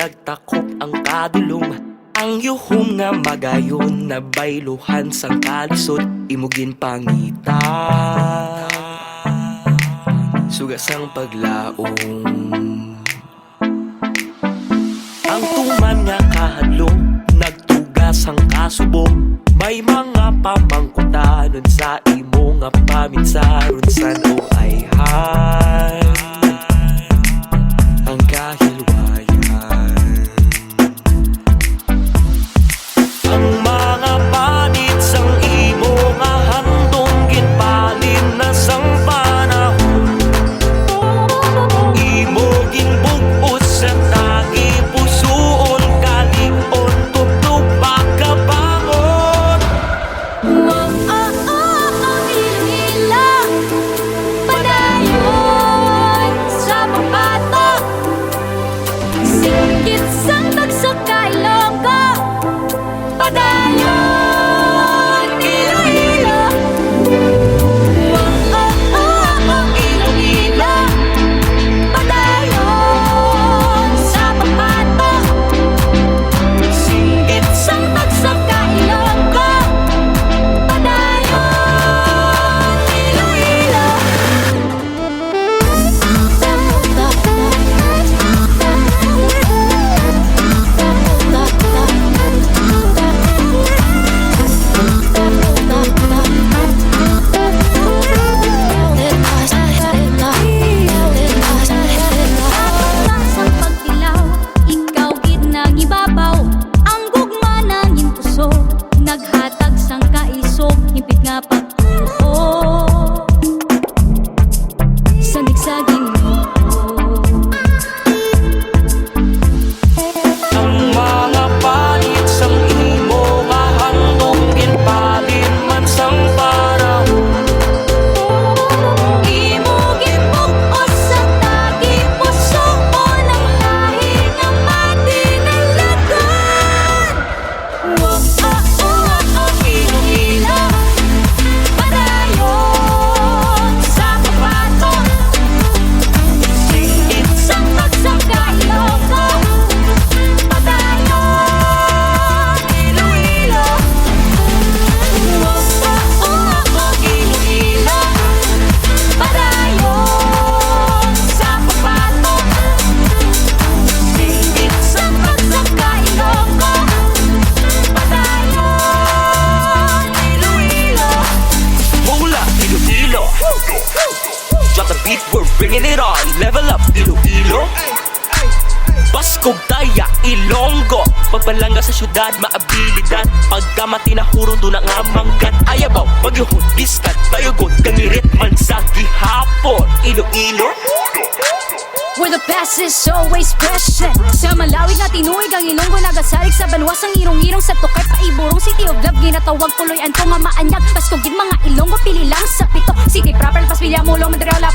Nagtakop ang kadulong, ang yuhom nga magayon, na bayluhan sang kalisod, imugin pangita. Sugasang paglaong, ang tuman nga kahadlong, nagtugas ang kasubong. May mga pamangkutanon sa imo nga paminsaron san o ayhan. Ang kahilwayan, ang mga panit sang imo nga handong ginbalin na sang panahon. Imo ginbug-os sa tangi pusoon, kalig-on tugtog pagkabangon. Hila, padayon sa mapato, singgit sang nagsakay longgo, padayon Iloilo. Iloilo, padayon sa mapato, singgit sang nagsakay longgo, padayon Iloilo. Sa pagdilaw, ikaw gid nang ibabaw, ang gugma nang impuso, naghatag sang kaisog, himpit nga pagtuo. Sanig-saging Ang mga panit sang imo nga handong ginbalin man sang panahon. imo gibug-os sa tagi pusoon, ang lahi nga matinalagan. Iloilo, padayon sa mapato, singgit sang nagsakay longgo, padayon Iloilo. Iloilo, padayon sa mapato, singgit sang nagsakay longgo, padayon Iloilo. Mula Iloilo, drop the beat, we're bringing it on. Level up Iloilo, Baskog Daya Ilonggo, pagpalangga sa syudad maabilidad, pagkamati na hurong doon ang amangkat. Ayabaw magyuhon diskat, tayugod kangirit man sa gihapon. Iloilo, Where the past is always present. Sa malawig na tinuig ang Ilonggo, nagasalig sa banwas ang irong-irong sa tukay paiburong. City of Love, ginatawag tuloy anto nga maanyag. Paskogin mga Ilonggo, pili lang sa pito. City proper, pas pilya mulong, material